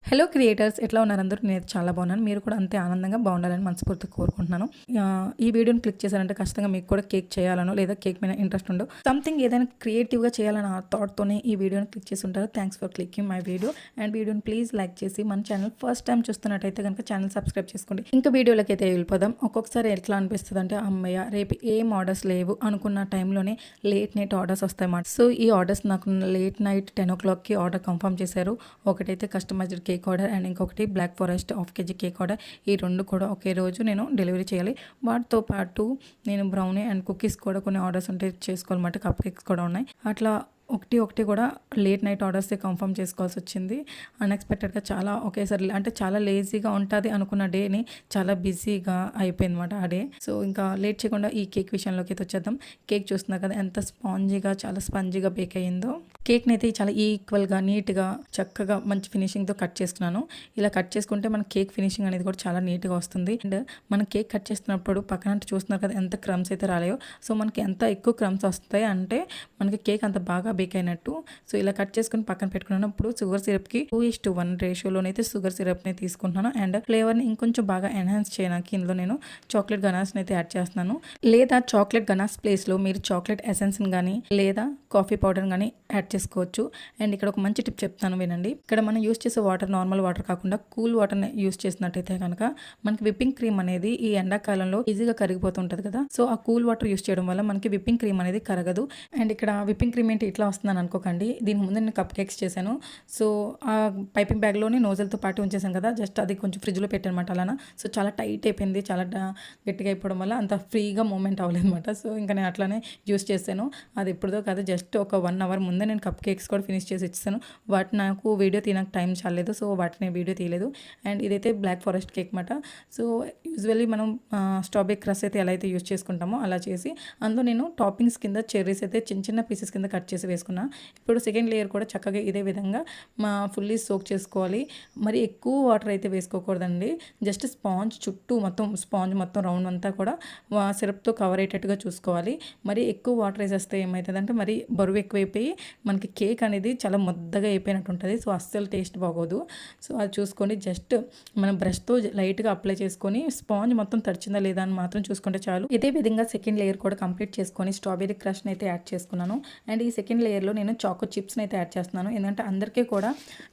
Hello creators, ఎట్లా ఉన్నారు అందరూ? నేను చాలా బాగున్నాను. మీరు కూడా అంతే ఆనందంగా బాగుండాలని మనస్ఫూర్తిగా కోరుకుంటున్నాను. ఈ వీడియోని క్లిక్ చేశారంటే ఖచ్చితంగా మీకు కూడా కేక్ చేయాలనో లేదా కేక్ మీద ఇంట్రెస్ట్ ఉండో సంథింగ్ ఏదైనా క్రియేటివ్గా చేయాలని ఆ థాట్తోనే ఈ వీడియోని క్లిక్ చేసి ఉంటారు. Thanks for clicking my video. And వీడియోని ప్లీజ్ లైక్ చేసి మన ఛానల్ ఫస్ట్ టైం చూస్తున్నట్టయితే కనుక ఛానల్ సబ్స్క్రైబ్ చేసుకోండి. ఇంకా వీడియోలకి అయితే వెళ్ళిపోదాం. ఒక్కొక్కసారి ఎట్లా అనిపిస్తుంది అంటే అమ్మయ్య రేపు ఏం ఆర్డర్స్ లేవు అనుకున్న టైంలోనే లేట్ నైట్ ఆర్డర్స్ వస్తాయన్నమాట. సో ఈ ఆర్డర్స్ నాకు లేట్ నైట్ 10 o'clockకి ఆర్డర్ కన్ఫర్మ్ చేశారు. ఒకటైతే కస్టమైజ్డ్ కేక్ ఆర్డర్ అండ్ ఇంకొకటి black forest half KG cake order. ఈ రెండు కూడా ఒకే రోజు నేను డెలివరీ చేయాలి. వాటితో పాటు నేను బ్రౌనీ అండ్ కుకీస్ కూడా కొన్ని ఆర్డర్స్ ఉంటే చేసుకోవాలన్నమాట. కప్ కేక్స్ కూడా ఉన్నాయి. అట్లా ఒకటి కూడా లేట్ నైట్ ఆర్డర్స్ కన్ఫర్మ్ చేసుకోవాల్సి వచ్చింది. అన్ఎక్స్పెక్టెడ్గా చాలా ఒకేసారి అంటే చాలా లేజీగా ఉంటుంది అనుకున్న డేని చాలా బిజీగా అయిపోయింది అనమాట ఆ డే. సో ఇంకా లేట్ చేయకుండా ఈ కేక్ విషయంలోకి అయితే వచ్చేద్దాం. కేక్ చూస్తున్నారు కదా ఎంత స్పాంజీగా చాలా స్పంజీగా బేక్ అయ్యిందో. కేక్ని అయితే చాలా ఈక్వల్గా నీట్గా చక్కగా మంచి ఫినిషింగ్తో కట్ చేసుకున్నాను. ఇలా కట్ చేసుకుంటే మన కేక్ ఫినిషింగ్ అనేది కూడా చాలా నీట్గా వస్తుంది. అండ్ మనం కేక్ కట్ చేస్తున్నప్పుడు పక్కన చూస్తున్నారు కదా ఎంత క్రమ్స్ అయితే రాలేయో. సో మనకి ఎంత ఎక్కువ క్రమ్స్ వస్తాయి అంటే మనకి కేక్ అంత బాగా బేక్ అయినట్టు. సో ఇలా కట్ చేసుకుని పక్కన పెట్టుకున్నాను. ఇప్పుడు షుగర్ సిరప్కి 2:1 రేషియోలోనైతే షుగర్ సిరప్ని తీసుకుంటున్నాను. అండ్ ఫ్లేవర్ని ఇంకొంచెం బాగా ఎన్హాన్స్ చేయడానికి ఇందులో నేను చాక్లెట్ గనాష్ని అయితే యాడ్ చేస్తున్నాను. లేదా చాక్లెట్ గనాష్ ప్లేస్లో మీరు చాక్లెట్ ఎసెన్స్ని కానీ లేదా కాఫీ పౌడర్ కానీ యాడ్ చేసుకోవచ్చు. అండ్ ఇక్కడ ఒక మంచి టిప్ చెప్తాను వినండి. ఇక్కడ మనం యూస్ చేసే వాటర్ నార్మల్ వాటర్ కాకుండా కూల్ వాటర్ని యూస్ చేసినట్టయితే కనుక మనకి విప్పింగ్ క్రీమ్ అనేది ఈ ఎండాకాలంలో ఈజీగా కరిగిపోతుంటుంది కదా. సో ఆ కూల్ వాటర్ యూస్ చేయడం వల్ల మనకి విప్పింగ్ క్రీమ్ అనేది కరగదు. అండ్ ఇక్కడ విప్పింగ్ క్రీమ్ ఏంటి ఇట్లా వస్తుందని అనుకోకండి. దీని ముందు నేను కప్ కేక్స్ చేశాను. సో ఆ పైపింగ్ బ్యాగ్లోని నోజల్తో పాటు ఉంచేసాను కదా, జస్ట్ అది కొంచెం ఫ్రిడ్జ్లో పెట్టానమాట అలానా. సో చాలా టైట్ అయిపోయింది, చాలా గట్టిగా అయిపోవడం వల్ల అంత ఫ్రీగా మూమెంట్ అవ్వలేదు అనమాట. సో ఇంకా నేను అట్లానే యూస్ చేశాను. అది ఎప్పుడుదో కాదు, జస్ట్ ఒక 1 hour ముందే నేను కప్ కేక్స్ కూడా ఫినిష్ చేసి ఇచ్చాను. వాటి నాకు వీడియో తీయడానికి టైం చాలేదు, సో వాటిని వీడియో తీయలేదు. అండ్ ఇదైతే బ్లాక్ ఫారెస్ట్ కేక్ మాట. సో యూజువల్లీ మనం స్ట్రాబెరీ క్రష్ అయితే ఎలా అయితే యూస్ చేసుకుంటామో అలా చేసి అందులో నేను టాపింగ్స్ కింద చెర్రీస్ అయితే చిన్న చిన్న పీసెస్ కింద కట్ చేసి వేసుకున్నా. ఇప్పుడు సెకండ్ లేయర్ కూడా చక్కగా ఇదే విధంగా ఫుల్లీ సోక్ చేసుకోవాలి. మరి ఎక్కువ వాటర్ అయితే వేసుకోకూడదండి. జస్ట్ స్పాంజ్ చుట్టూ స్పాంజ్ మొత్తం రౌండ్ అంతా కూడా సిరప్తో కవర్ అయ్యేటట్టుగా చూసుకోవాలి. మరి ఎక్కువ వాటర్ వేసేస్తే ఏమవుతుందంటే మరి బరువు ఎక్కువైపోయి మనకి కేక్ అనేది చాలా ముద్దగా అయిపోయినట్టు ఉంటుంది. సో అస్సలు టేస్ట్ బాగోదు. సో అది చూసుకొని జస్ట్ మనం బ్రష్తో లైట్గా అప్లై చేసుకొని స్పాంజ్ మొత్తం తడిచిందా లేదా అని మాత్రం చూసుకుంటే చాలు. ఇదే విధంగా సెకండ్ లేయర్ కూడా కంప్లీట్ చేసుకొని స్ట్రాబెరీ క్రష్ని అయితే యాడ్ చేసుకున్నాను. అండ్ ఈ సెకండ్ లేయర్లో నేను చాకో చిప్స్ని అయితే యాడ్ చేస్తున్నాను. ఎందుకంటే అందరికీ కూడా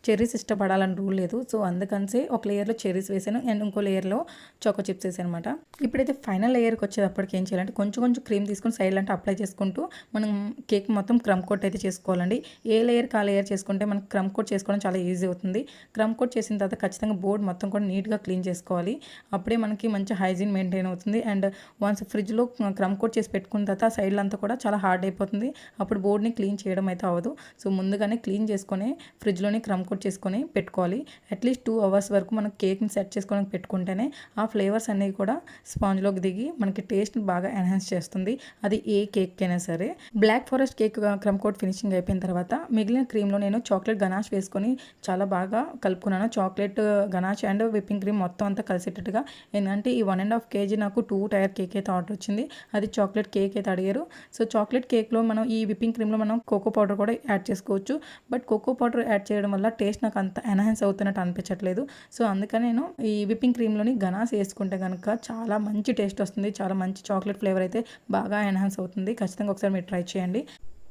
చెర్రీస్ ఇష్టపడాలని రూల్ లేదు. సో అందుకని ఒక లేయర్లో చెర్రీస్ వేసాను అండ్ ఇంకో లేయర్లో చాకో చిప్స్ వేసాను అనమాట. ఇప్పుడైతే ఫైనల్ లేయర్కి వచ్చేటప్పటికి ఏం చేయాలంటే కొంచెం క్రీమ్ తీసుకొని సైడ్ అంటే అప్లై చేసుకుంటూ మనం కేక్ మొత్తం క్రమ్ కోట్ అయితే చేసుకోవాలండి. ఏ లేయర్కి ఆ లేయర్ చేసుకుంటే మనకి క్రమ్ కోట్ చేసుకోవడం చాలా ఈజీ అవుతుంది. క్రమ్ కోట్ చేసిన తర్వాత ఖచ్చితంగా బోర్డ్ మొత్తం కూడా నీట్గా క్లీన్ చేసుకోవాలి. అప్పుడే మనకి మంచి హైజీన్ మెయింటైన్ అవుతుంది. అండ్ వన్స్ ఫ్రిడ్జ్లో క్రమ్ కోట్ చేసి పెట్టుకున్న తర్వాత సైడ్లో అంతా కూడా చాలా హార్డ్ అయిపోతుంది. అప్పుడు బోర్డ్ని క్లీన్ చేయడం అయితే అవ్వదు. సో ముందుగానే క్లీన్ చేసుకొని ఫ్రిడ్జ్లోనే క్రమ్ కోట్ చేసుకొని పెట్టుకోవాలి. అట్లీస్ట్ 2 hours వరకు మనం కేక్ని సెట్ చేసుకోవడానికి పెట్టుకుంటేనే ఆ ఫ్లేవర్స్ అనేవి కూడా స్పాంజ్లోకి దిగి మనకి టేస్ట్ని బాగా ఎన్హాన్స్ చేస్తుంది. అది ఏ కేక్ అయినా సరే. Black forest cake crumb coat finishing అయిపోయిన తర్వాత మిగిలిన క్రీమ్లో నేను చాక్లెట్ గనాష్ వేసుకొని చాలా బాగా కలుపుకున్నాను. Chocolate ganache and whipping cream మొత్తం అంతా కలిసేటట్టుగా. ఏంటంటే ఈ 1.5 kg నాకు 2 tier కేక్ అయితే ఆర్డర్ వచ్చింది. అది చాక్లెట్ కేక్ అయితే అడిగారు. సో చాక్లెట్ కేక్లో మనం ఈ విప్పింగ్ క్రీమ్లో మనం కోకో పౌడర్ కూడా యాడ్ చేసుకోవచ్చు. బట్ కోకో పౌడర్ యాడ్ చేయడం వల్ల టేస్ట్ నాకు అంత ఎన్హాన్స్ అవుతున్నట్టు అనిపించట్లేదు. సో అందుకని నేను ఈ విప్పింగ్ క్రీమ్లోని గనాష్ వేసుకుంటే కనుక చాలా మంచి టేస్ట్ వస్తుంది. చాలా మంచి చాక్లెట్ ఫ్లేవర్ అయితే బాగా ఎన్హాన్స్ అవుతుంది. ఖచ్చితంగా ఒకసారి మీరు ట్రై చేయండి.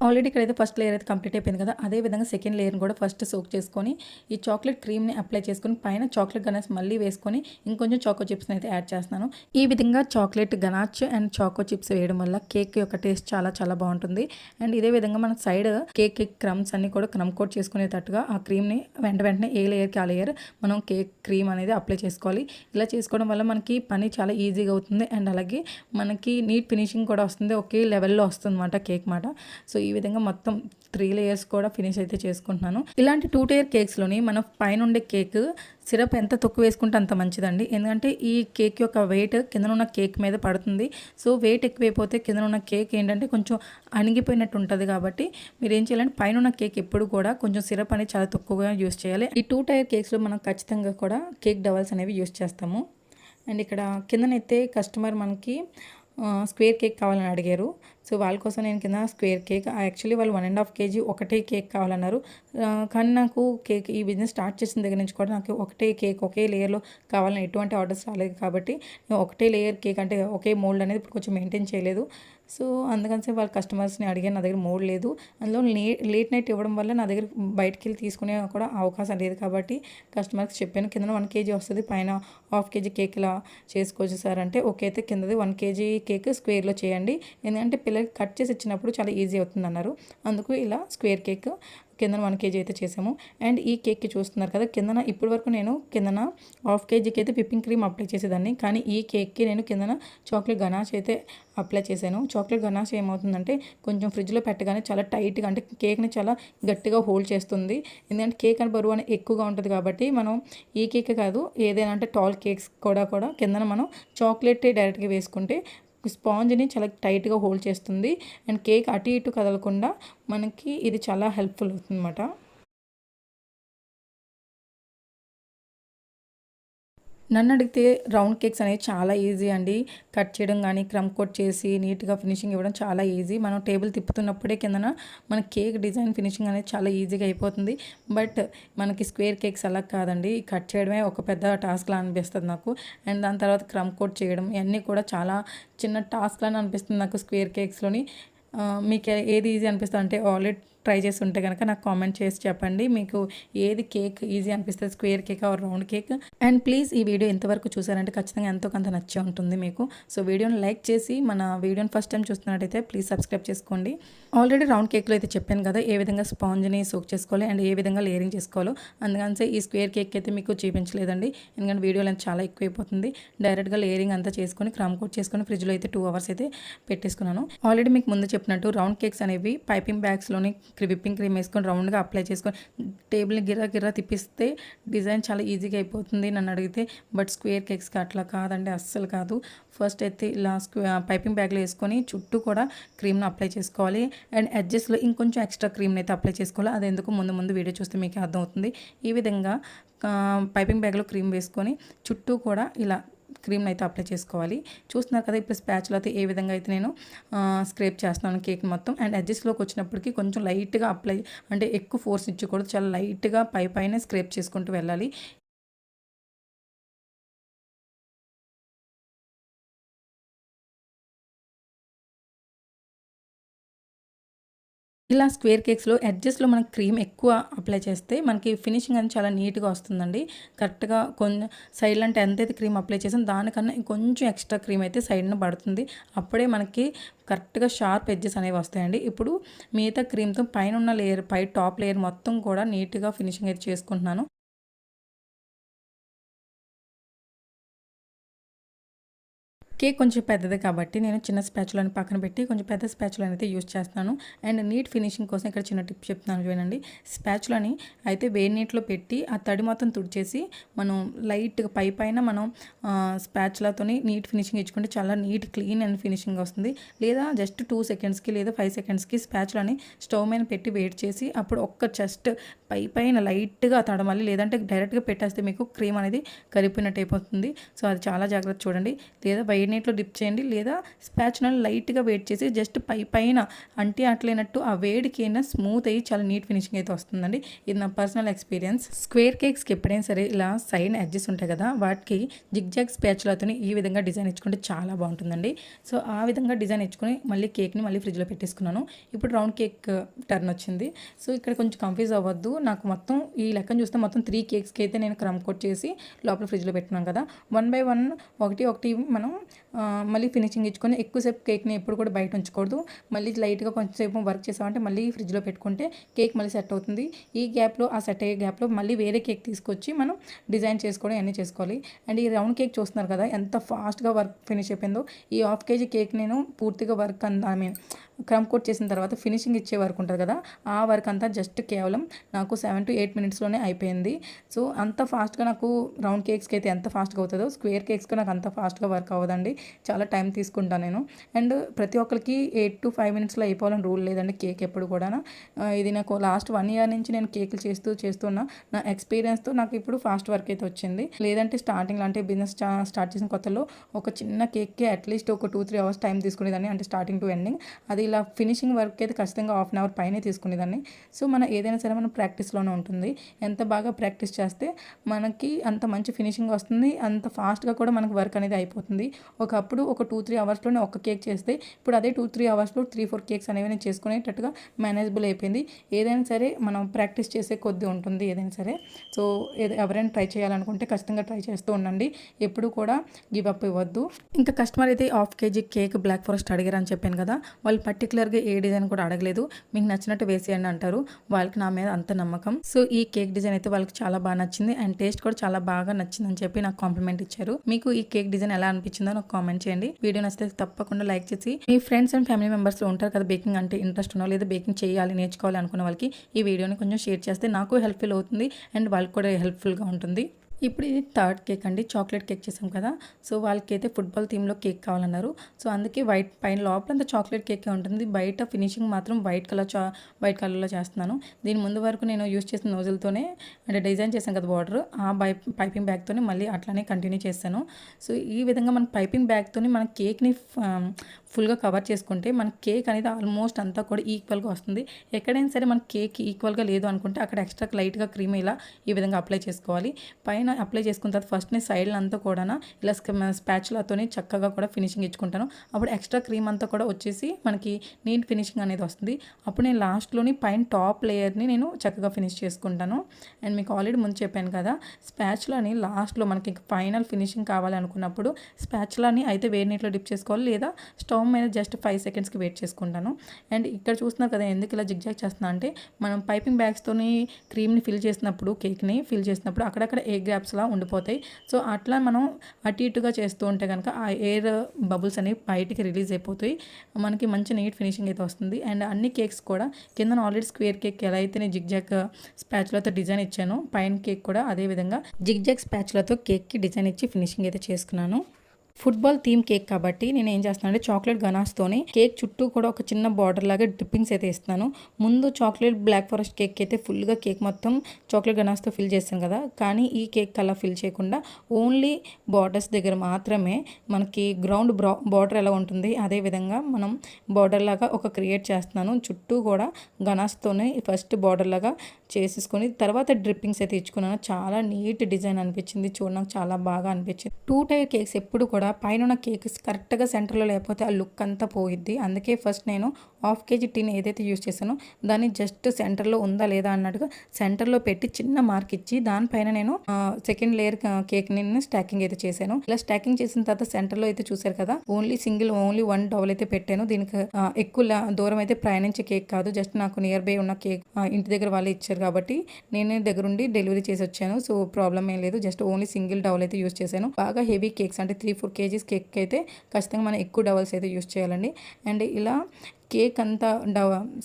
ఆల్రెడీ ఇక్కడైతే ఫస్ట్ లేయర్ అయితే కంప్లీట్ అయిపోయింది కదా, అదే విధంగా సెకండ్ లేయర్ని కూడా ఫస్ట్ సోక్ చేసుకొని ఈ చాక్లెట్ క్రీమ్ని అప్లై చేసుకొని పైన చాక్లెట్ గనాష్ మళ్ళీ వేసుకొని ఇంకొంచెం చాకో చిప్స్ని అయితే యాడ్ చేస్తున్నాను. ఈ విధంగా chocolate ganache and choco chips వేయడం వల్ల కేక్ యొక్క టేస్ట్ చాలా చాలా బాగుంటుంది. అండ్ ఇదే విధంగా మన సైడ్ కేక్ క్రమ్స్ అన్ని కూడా క్రమ్ కోట్ చేసుకునేటట్టుగా ఆ క్రీమ్ని వెంటనే ఏ లేయర్కి ఆ లేయర్ మనం కేక్ క్రీమ్ అనేది అప్లై చేసుకోవాలి. ఇలా చేసుకోవడం వల్ల మనకి పని చాలా ఈజీగా అవుతుంది. అండ్ అలాగే మనకి నీట్ ఫినిషింగ్ కూడా వస్తుంది. ఒకే లెవెల్లో వస్తుంది అన్నమాట కేక్ మాట. సో ఈ విధంగా మొత్తం 3 layers కూడా ఫినిష్ అయితే చేసుకుంటున్నాను. ఇలాంటి 2 tier కేక్స్లోని మనం పైన ఉండే కేక్ సిరప్ ఎంత తక్కువ వేసుకుంటే అంత మంచిదండి. ఎందుకంటే ఈ కేక్ యొక్క వెయిట్ కింద ఉన్న కేక్ మీద పడుతుంది. సో వెయిట్ ఎక్కువైపోతే కింద ఉన్న కేక్ ఏంటంటే కొంచెం అణిగిపోయినట్టు ఉంటుంది. కాబట్టి మీరు ఏం చేయాలంటే పైన ఉన్న కేక్ ఎప్పుడు కూడా కొంచెం సిరప్ అనేది చాలా తక్కువగా యూస్ చేయాలి. ఈ 2 tier కేక్స్లో మనం ఖచ్చితంగా కూడా కేక్ డవల్స్ అనేవి యూస్ చేస్తాము. అండ్ ఇక్కడ కిందనైతే కస్టమర్ మనకి స్క్వేర్ కేక్ కావాలని అడిగారు. సో వాళ్ళ కోసం నేను కింద స్క్వేర్ కేక్ యాక్చువల్లీ వాళ్ళు 1.5 kg ఒకటే కేక్ కావాలన్నారు. కానీ నాకు కేక్ ఈ బిజినెస్ స్టార్ట్ చేసిన దగ్గర నుంచి కూడా నాకు ఒకటే కేక్ ఒకే లేయర్లో కావాలని ఎటువంటి ఆర్డర్స్ రాలేదు కాబట్టి నేను ఒకటే లేయర్ కేక్ అంటే ఒకే మోల్డ్ అనేది ఇప్పుడు కొంచెం మెయింటైన్ చేయలేదు. సో అందుకని వాళ్ళ కస్టమర్స్ని అడిగాను. నా దగ్గర మోల్డ్ లేదు. అందులో లేట్ నైట్ ఇవ్వడం వల్ల నా దగ్గర బయటికి వెళ్ళి తీసుకునే కూడా అవకాశం లేదు కాబట్టి కస్టమర్కి చెప్పాను కింద 1 kg వస్తుంది, పైన 1/2 kg కేక్ ఇలా చేసుకోవచ్చు సార్ అంటే ఓకే అయితే కిందది 1 kg కేక్ స్క్వేర్లో చేయండి, ఎందుకంటే పిల్లలకి కట్ చేసి ఇచ్చినప్పుడు చాలా ఈజీ అవుతుంది అన్నారు. అందుకు ఇలా స్క్వేర్ కేక్ కిందన 1 kg అయితే చేసాము. అండ్ ఈ కేక్కి చూస్తున్నారు కదా కిందన ఇప్పటి వరకు నేను కిందన 1/2 kgకి అయితే విప్పింగ్ క్రీమ్ అప్లై చేసేదాన్ని, కానీ ఈ కేక్కి నేను కిందన చాక్లెట్ గనాష్ అయితే అప్లై చేశాను. చాక్లెట్ గనాష్ ఏమవుతుందంటే కొంచెం ఫ్రిడ్జ్లో పెట్టగానే చాలా టైట్గా అంటే కేక్ని చాలా గట్టిగా హోల్డ్ చేస్తుంది. ఎందుకంటే కేక్ అని బరువు అనేది ఎక్కువగా ఉంటుంది కాబట్టి మనం ఈ కేక్ కాదు ఏదైనా అంటే టాల్ కేక్స్ కూడా కిందన మనం చాక్లెట్ డైరెక్ట్గా వేసుకుంటే స్పాంజ్ని చాలా టైట్గా హోల్డ్ చేస్తుంది అండ్ కేక్ అటు ఇటు కదలకుండా మనకి ఇది చాలా హెల్ప్ఫుల్ అవుతుంది అన్నమాట. నన్ను అడిగితే రౌండ్ కేక్స్ అనేవి చాలా ఈజీ అండి. కట్ చేయడం కానీ క్రమ్ కోట్ చేసి నీట్గా ఫినిషింగ్ ఇవ్వడం చాలా ఈజీ. మనం టేబుల్ తిప్పుతున్నప్పుడే కిందన మన కేక్ డిజైన్ ఫినిషింగ్ అనేది చాలా ఈజీగా అయిపోతుంది. బట్ మనకి స్క్వేర్ కేక్స్ అలా కాదండి, కట్ చేయడమే ఒక పెద్ద టాస్క్లా అనిపిస్తుంది నాకు. అండ్ దాని తర్వాత క్రమ్ కోట్ చేయడం ఇవన్నీ కూడా చాలా చిన్న టాస్క్లా అనిపిస్తుంది నాకు స్క్వేర్ కేక్స్లోని. మీకు ఏది ఈజీ అనిపిస్తుంది అంటే ఆల్రెడీ ట్రై చేసి ఉంటే కనుక నాకు కామెంట్ చేసి చెప్పండి మీకు ఏది కేక్ ఈజీ అనిపిస్తుంది, square cake or round cake. And please ఈ వీడియో ఎంతవరకు చూసారంటే ఖచ్చితంగా ఎంతో కొంత నచ్చే ఉంటుంది మీకు. సో వీడియోని లైక్ చేసి మన వీడియోని ఫస్ట్ టైం చూస్తున్నట్టయితే ప్లీజ్ సబ్స్క్రైబ్ చేసుకోండి. ఆల్రెడీ రౌండ్ కేక్లో అయితే చెప్పాను కదా ఏ విధంగా స్పాంజ్ని సోక్ చేసుకోవాలి అండ్ ఏ విధంగా లేయరింగ్ చేసుకోవాలో. అందుకని ఈ స్క్వేర్ కేక్ అయితే మీకు చూపించలేదండి, ఎందుకంటే వీడియోలో అయితే చాలా ఎక్కువైపోతుంది. డైరెక్ట్గా లేయరింగ్ అంతా చేసుకొని క్రమ్ కోట్ చేసుకొని ఫ్రిడ్జ్లో అయితే 2 hours అయితే పెట్టేసుకున్నాను. ఆల్రెడీ మీకు ముందు చెప్పినట్టు రౌండ్ కేక్స్ అనేవి పైపింగ్ బ్యాగ్స్లోని విప్పింగ్ క్రీమ్ వేసుకొని రౌండ్గా అప్లై చేసుకొని టేబుల్ని గిర్రా తిప్పిస్తే డిజైన్ చాలా ఈజీగా అయిపోతుంది నన్ను అడిగితే. బట్ స్క్వేర్ కేక్స్కి అట్లా కాదండి, అస్సలు కాదు. ఫస్ట్ అయితే ఇలా పైపింగ్ బ్యాగ్లో వేసుకొని చుట్టూ కూడా క్రీమ్ని అప్లై చేసుకోవాలి అండ్ ఎడ్జెస్లో ఇంకొంచెం ఎక్స్ట్రా క్రీమ్ని అయితే అప్లై చేసుకోవాలి. అది ఎందుకు ముందు వీడియో చూస్తే మీకు అర్థమవుతుంది. ఈ విధంగా పైపింగ్ బ్యాగ్లో క్రీమ్ వేసుకొని చుట్టూ కూడా ఇలా క్రీమ్ని అయితే అప్లై చేసుకోవాలి. చూస్తున్నారు కదా ఇప్పుడు స్పాచులతో ఏ విధంగా అయితే నేను స్క్రేప్ చేస్తున్నాను కేక్ మొత్తం. అండ్ ఎడ్జెస్లోకి వచ్చినప్పటికీ కొంచెం లైట్గా అప్లై అంటే ఎక్కువ ఫోర్స్ ఇచ్చకూడదు, చాలా లైట్గా పైన స్క్రేప్ చేసుకుంటూ వెళ్ళాలి. ఇలా స్క్వేర్ కేక్స్లో ఎడ్జెస్లో మనకి క్రీమ్ ఎక్కువ అప్లై చేస్తే మనకి ఫినిషింగ్ అనేది చాలా నీట్గా వస్తుందండి. కరెక్ట్గా కొంచెం సైడ్లో అంటే ఎంతైతే క్రీమ్ అప్లై చేసాం దానికన్నా ఇంకొంచెం ఎక్స్ట్రా క్రీమ్ అయితే సైడ్న పడుతుంది. అప్పుడే మనకి కరెక్ట్గా షార్ప్ ఎడ్జెస్ అనేవి వస్తాయండి. ఇప్పుడు మిగతా క్రీమ్తో పైన ఉన్న లేయర్ టాప్ లేయర్ మొత్తం కూడా నీట్గా ఫినిషింగ్ అయితే చేసుకుంటున్నాను. కేక్ కొంచెం పెద్దది కాబట్టి నేను చిన్న స్పాచులని పక్కన పెట్టి కొంచెం పెద్ద స్పాచులని అయితే యూజ్ చేస్తాను. అండ్ నీట్ ఫినిషింగ్ కోసం ఇక్కడ చిన్న టిప్ చెప్తున్నాను చూడండి. స్పాచులని అయితే వేడి నీటిలో పెట్టి ఆ తడి మొత్తం తుడిచేసి మనం లైట్గా పైన మనం స్పాచులతోని నీట్ ఫినిషింగ్ ఇచ్చుకుంటే చాలా నీట్ క్లీన్ అండ్ ఫినిషింగ్ వస్తుంది. లేదా జస్ట్ 2 secondsకి లేదా 5 secondsకి స్పాచులని స్టవ్ మీద పెట్టి వేడి చేసి అప్పుడు ఒక్క జస్ట్ పైన లైట్గా తడమాలి, లేదంటే డైరెక్ట్గా పెట్టేస్తే మీకు క్రీమ్ అనేది కరిగిపోయినట్టు అయిపోతుంది. సో అది చాలా జాగ్రత్త చూడండి. లేదా వేడి నీటిలో డిప్ చేయండి, లేదా స్పాచులను లైట్గా వేడి చేసి జస్ట్ పైన అట్లేనట్టు ఆ వేడికి అయినా స్మూత్ అయ్యి చాలా నీట్ ఫినిషింగ్ అయితే వస్తుందండి. ఇది నా పర్సనల్ ఎక్స్పీరియన్స్. స్క్వేర్ కేక్స్కి ఎప్పుడైనా సరే ఇలా సైడ్ ఎడ్జెస్ ఉంటాయి కదా వాటికి జిగ్జాగ్ స్పాచులతో ఈ విధంగా డిజైన్ ఇచ్చుకుంటే చాలా బాగుంటుందండి. సో ఆ విధంగా డిజైన్ ఇచ్చుకొని మళ్ళీ కేక్ని మళ్ళీ ఫ్రిడ్జ్లో పెట్టేసుకున్నాను. ఇప్పుడు రౌండ్ కేక్ టర్న్ వచ్చింది. సో ఇక్కడ కొంచెం కన్ఫ్యూజ్ అవ్వద్దు, నాకు మొత్తం ఈ లెక్కను చూస్తే మొత్తం 3 కేక్స్కి అయితే నేను క్రమ్ కోట్ చేసి లోపల ఫ్రిడ్జ్లో పెట్టుకున్నాను కదా. 1 by 1 ఒకటి మనం మళ్ళీ ఫినిషింగ్ ఇచ్చుకొని ఎక్కువసేపు కేక్ని ఎప్పుడు కూడా బయట ఉంచకూడదు. మళ్ళీ లైట్గా కొంచెంసేపు వర్క్ చేసామంటే మళ్ళీ ఫ్రిడ్జ్లో పెట్టుకుంటే కేక్ మళ్ళీ సెట్ అవుతుంది. ఈ గ్యాప్లో ఆ సెట్ అయ్యే గ్యాప్లో మళ్ళీ వేరే కేక్ తీసుకొచ్చి మనం డిజైన్ చేసుకోవడం అన్నీ చేసుకోవాలి. అండ్ ఈ రౌండ్ కేక్ చూస్తున్నారు కదా ఎంత ఫాస్ట్గా వర్క్ ఫినిష్ అయిపోయిందో. ఈ 1/2 kg కేక్ నేను పూర్తిగా వర్క్ క్రమ్ కోట్ చేసిన తర్వాత ఫినిషింగ్ ఇచ్చే వర్క్ ఉంటుంది కదా ఆ వర్క్ అంతా జస్ట్ కేవలం నాకు 7 to 8 minutesలోనే అయిపోయింది. సో అంత ఫాస్ట్గా నాకు రౌండ్ కేక్స్కి అయితే ఎంత ఫాస్ట్గా అవుతుందో స్క్వేర్ కేక్స్కి నాకు అంత ఫాస్ట్గా వర్క్ అవ్వదండి. అండి. చాలా టైం తీసుకుంటాను నేను. అండ్ ప్రతి ఒక్కరికి 8 to 5 మినిట్స్లో అయిపోవాలని రూల్ లేదండి కేక్ ఎప్పుడు కూడా. ఇది నాకు లాస్ట్ 1 year నుంచి నేను కేకులు చేస్తున్నా. నా ఎక్స్పీరియన్స్తో నాకు ఇప్పుడు ఫాస్ట్ వర్క్ అయితే వచ్చింది. లేదంటే స్టార్టింగ్లో అంటే బిజినెస్ స్టార్ట్ చేసిన కొత్తలో ఒక చిన్న కేక్కి అట్లీస్ట్ ఒక 2-3 hours టైం తీసుకునేదాన్ని, అంటే స్టార్టింగ్ టు ఎండింగ్. అది ఇలా ఫినిషింగ్ వర్క్ అయితే ఖచ్చితంగా 1/2 hour పైనే తీసుకునేదాన్ని. సో మన ఏదైనా సరే మనం ప్రాక్టీస్లోనే ఉంటుంది. ఎంత బాగా ప్రాక్టీస్ చేస్తే మనకి అంత మంచి ఫినిషింగ్ వస్తుంది, అంత ఫాస్ట్గా కూడా మనకు వర్క్ అనేది అయిపోతుంది. ఒకప్పుడు ఒక 2-3 hours ఒక కేక్ చేస్తే ఇప్పుడు అదే 2-3 hours 3-4 కేక్స్ అనేవి నేను చేసుకునేటట్టుగా మేనేజబుల్ అయిపోయింది. ఏదైనా సరే మనం ప్రాక్టీస్ చేసే కొద్దీ ఉంటుంది ఏదైనా సరే. సో ఎవరైనా ట్రై చేయాలనుకుంటే ఖచ్చితంగా ట్రై చేస్తూ ఉండండి, ఎప్పుడు కూడా గివ్ అప్ ఇవ్వద్దు. ఇంకా కస్టమర్ అయితే 1/2 kg కేక్ బ్లాక్ ఫారెస్ట్ అడిగారని చెప్పాను కదా, వాళ్ళు పర్టికులర్గా ఏ డిజైన్ కూడా అడగలేదు, మీకు నచ్చినట్టు వేసేయండి అంటారు. వాళ్ళకి నా మీద అంత నమ్మకం. సో ఈ కేక్ డిజైన్ అయితే వాళ్ళకి చాలా బాగా నచ్చింది అండ్ టేస్ట్ కూడా చాలా బాగా నచ్చిందని చెప్పి నాకు కాంప్లిమెంట్ ఇచ్చారు. మీకు ఈ కేక్ డిజైన్ ఎలా అనిపించిందో నాకు కామెంట్ చేయండి. వీడియో నచ్చితే తప్పకుండా లైక్ చేసి మీ ఫ్రెండ్స్ అండ్ ఫ్యామిలీ మెంబర్స్లో ఉంటారు కదా బేకింగ్ అంటే ఇంట్రెస్ట్ ఉన్నో లేదా బేకింగ్ చేయాలి నేర్చుకోవాలి అనుకున్న వాళ్ళకి ఈ వీడియోని కొంచెం షేర్ చేస్తే నాకు హెల్ప్ఫుల్ అవుతుంది అండ్ వాళ్ళకి కూడా హెల్ప్ఫుల్గా ఉంటుంది. ఇప్పుడు ఇది 3rd కేక్ అండి, చాక్లెట్ కేక్ చేసాం కదా. సో వాళ్ళకైతే ఫుట్బాల్ థీమ్లో కేక్ కావాలన్నారు. సో అందుకే వైట్ పైన లోపలంతా చాక్లెట్ కేకే ఉంటుంది, బయట ఫినిషింగ్ మాత్రం వైట్ కలర్లో చేస్తున్నాను. దీని ముందు వరకు నేను యూస్ చేసిన నోజులతోనే అంటే డిజైన్ చేశాను కదా బార్డర్, ఆ పైపింగ్ బ్యాగ్తోనే మళ్ళీ అట్లానే కంటిన్యూ చేశాను. సో ఈ విధంగా మన పైపింగ్ బ్యాగ్తోని మన కేక్ని ఫుల్గా కవర్ చేసుకుంటే మన కేక్ అనేది ఆల్మోస్ట్ అంతా కూడా ఈక్వల్గా వస్తుంది. ఎక్కడైనా సరే మన కేక్ ఈక్వల్గా లేదు అనుకుంటే అక్కడ ఎక్స్ట్రా లైట్గా క్రీమ్ ఇలా ఈ విధంగా అప్లై చేసుకోవాలి. పైన అప్లై చేసుకున్న తర్వాత ఫస్ట్ని సైడ్ అంతా కూడా ఇలా స్పాచులాతోని చక్కగా కూడా ఫినిషింగ్ ఇచ్చుకుంటాను. అప్పుడు ఎక్స్ట్రా క్రీమ్ అంతా కూడా వచ్చేసి మనకి నీట్ ఫినిషింగ్ అనేది వస్తుంది. అప్పుడు నేను లాస్ట్లోని పైన టాప్ లేయర్ని నేను చక్కగా ఫినిష్ చేసుకుంటాను. అండ్ మీకు ఆల్రెడీ ముందు చెప్పాను కదా, స్పాచులాని లాస్ట్లో మనకి ఫైనల్ ఫినిషింగ్ కావాలి అనుకున్నప్పుడు స్పాచులాని అయితే వేడి నీటిలో డిప్ చేసుకోవాలి, లేదా స్టవ్ మీద జస్ట్ 5 secondsకి వెయిట్ చేసుకుంటాను. అండ్ ఇక్కడ చూస్తున్నారు కదా ఎందుకు ఇలా జిగ్జాగ్ చేస్తున్నా అంటే, మనం పైపింగ్ బ్యాగ్స్తోని క్రీమ్ని ఫిల్ చేసినప్పుడు కేక్ని ఫిల్ చేసినప్పుడు అక్కడక్కడ ఎయిర్ గ్యాప్స్లా ఉండిపోతాయి. సో అట్లా మనం అటు ఇటుగా చేస్తూ ఉంటే కనుక ఆ ఎయిర్ బబుల్స్ అనేవి బయటికి రిలీజ్ అయిపోతాయి, మనకి మంచి నీట్ ఫినిషింగ్ అయితే వస్తుంది. అండ్ అన్ని కేక్స్ కూడా కింద ఆల్రెడీ స్క్వేర్ కేక్ ఎలా అయితే నేను జిగ్జాగ్ స్పాచులతో డిజైన్ ఇచ్చాను, పైన కేక్ కూడా అదేవిధంగా జిగ్జాగ్ స్పాచులతో కేక్కి డిజైన్ ఇచ్చి ఫినిషింగ్ అయితే చేసుకున్నాను. ఫుట్బాల్ థీమ్ కేక్ కాబట్టి నేను ఏం చేస్తాను అంటే చాక్లెట్ గనాస్తోని కేక్ చుట్టూ కూడా ఒక చిన్న బార్డర్ లాగా డ్రిప్పింగ్స్ అయితే ఇస్తున్నాను. ముందు చాక్లెట్ బ్లాక్ ఫారెస్ట్ కేక్ అయితే ఫుల్గా కేక్ మొత్తం చాక్లెట్ గనాస్తో ఫిల్ చేస్తాను కదా, కానీ ఈ కేక్ అలా ఫిల్ చేయకుండా ఓన్లీ బార్డర్స్ దగ్గర మాత్రమే మనకి గ్రౌండ్ బార్డర్ ఎలా ఉంటుంది అదే విధంగా మనం బార్డర్ లాగా ఒక క్రియేట్ చేస్తున్నాను. చుట్టూ కూడా గనాస్తోనే ఫస్ట్ బార్డర్ లాగా చేసేసుకొని తర్వాత డ్రిప్పింగ్స్ అయితే ఇచ్చుకున్నాను. చాలా నీట్ డిజైన్ అనిపించింది, చూడడానికి చాలా బాగా అనిపించింది. 2 tier కేక్స్ ఎప్పుడు కూడా పైన ఉన్న కేక్ కరెక్ట్గా సెంటర్లో లేకపోతే ఆ లుక్ అంతా పోయిద్ది. అందుకే ఫస్ట్ నేను 1/2 kg టిన్ ఏదైతే యూస్ చేశానో దాన్ని జస్ట్ సెంటర్లో ఉందా లేదా అన్నట్టుగా సెంటర్లో పెట్టి చిన్న మార్క్ ఇచ్చి దానిపైన నేను సెకండ్ లేయర్ కేక్ని నేను స్టాకింగ్ అయితే చేశాను. ఇలా స్టాకింగ్ చేసిన తర్వాత సెంటర్లో అయితే చూసారు కదా ఓన్లీ 1 డబుల్ అయితే పెట్టాను. దీనికి ఎక్కువ దూరం అయితే ప్రయాణించే కేక్ కాదు, జస్ట్ నాకు నియర్ బై ఉన్న కేక్ ఇంటి దగ్గర వాళ్ళు ఇచ్చారు కాబట్టి నేను దగ్గరుండి డెలివరీ చేసి వచ్చాను. సో ప్రాబ్లం ఏం లేదు, జస్ట్ ఓన్లీ సింగిల్ డబుల్ అయితే యూస్ చేశాను. బాగా హెవీ కేక్స్ అంటే 3-4 kgs కేక్ అయితే ఖచ్చితంగా మనం ఎక్కువ డబల్స్ అయితే యూస్ చేయాలండి. అండ్ ఇలా కేక్ అంతా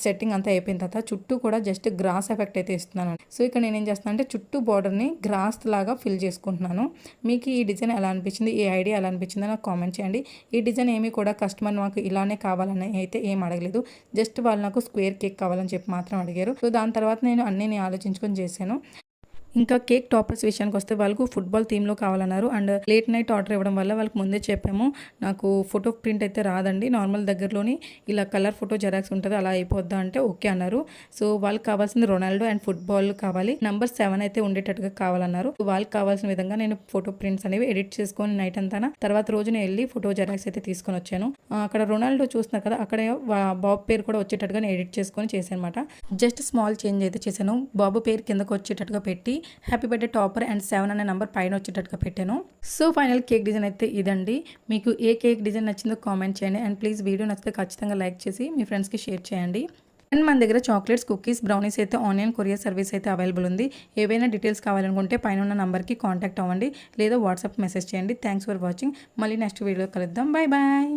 సెట్టింగ్ అంతా అయిపోయిన తర్వాత చుట్టూ కూడా జస్ట్ గ్రాస్ ఎఫెక్ట్ అయితే ఇస్తున్నాను. సో ఇక్కడ నేను ఏం చేస్తున్నాను అంటే చుట్టూ బార్డర్ని గ్రాస్ లాగా ఫిల్ చేసుకుంటున్నాను. మీకు ఈ డిజైన్ ఎలా అనిపించింది, ఈ ఐడియా ఎలా అనిపించిందో నాకు కామెంట్ చేయండి. ఈ డిజైన్ ఏమి కూడా కస్టమర్ నాకు ఇలానే కావాలని అయితే ఏం అడగలేదు, జస్ట్ వాళ్ళు నాకు స్క్వేర్ కేక్ కావాలని చెప్పి మాత్రం అడిగారు. సో దాని తర్వాత నేను అన్నీ ఆలోచించుకొని చేశాను. ఇంకా కేక్ టాపర్స్ విషయానికి వస్తే వాళ్ళకు ఫుట్బాల్ థీమ్లో కావాలన్నారు. అండ్ లేట్ నైట్ ఆర్డర్ ఇవ్వడం వల్ల వాళ్ళకి ముందే చెప్పాము నాకు ఫోటో ప్రింట్ అయితే రాదండి, నార్మల్ దగ్గరలోని ఇలా కలర్ ఫోటో జెరాక్స్ ఉంటుంది అలా అయిపోద్దా అంటే ఓకే అన్నారు. సో వాళ్ళకి కావాల్సింది రొనాల్డో అండ్ ఫుట్బాల్ కావాలి, నెంబర్ 7 అయితే ఉండేటట్టుగా కావాలన్నారు. వాళ్ళకి కావాల్సిన విధంగా నేను ఫోటో ప్రింట్స్ అనేవి ఎడిట్ చేసుకొని నైట్ అంతా తర్వాత రోజున వెళ్ళి ఫోటో జెరాక్స్ అయితే తీసుకొని వచ్చాను. అక్కడ రొనాల్డో చూస్తున్నారు కదా, అక్కడ బాబు పేరు కూడా వచ్చేటట్టుగా నేను ఎడిట్ చేసుకొని చేశాను అనమాట. జస్ట్ స్మాల్ చేంజ్ అయితే చేశాను, బాబు పేరు కిందకు వచ్చేటట్టుగా పెట్టి హ్యాపీ బర్త్డే టాపర్ అండ్ 7 అనే నెంబర్ పైన వచ్చేటట్టుగా పెట్టాను. సో ఫైనల్ కేక్ డిజైన్ అయితే ఇదండి. మీకు ఏ కేక్ డిజైన్ నచ్చిందో కామెంట్ చేయండి అండ్ ప్లీజ్ వీడియో నచ్చితే ఖచ్చితంగా లైక్ చేసి మీ ఫ్రెండ్స్కి షేర్ చేయండి. అండ్ మన దగ్గర చాక్లెట్స్, కుకీస్, బ్రౌనీస్ అయితే ఆన్లైన్ కొరియర్ సర్వీస్ అయితే అవైలబుల్ ఉంది. ఏవైనా డీటెయిల్స్ కావాలనుకుంటే పైన ఉన్న నెంబర్కి కాంటాక్ట్ అవ్వండి లేదా వాట్సాప్ మెసేజ్ చేయండి. Thanks for watching. మళ్ళీ నెక్స్ట్ వీడియో కలుద్దాం. Bye bye.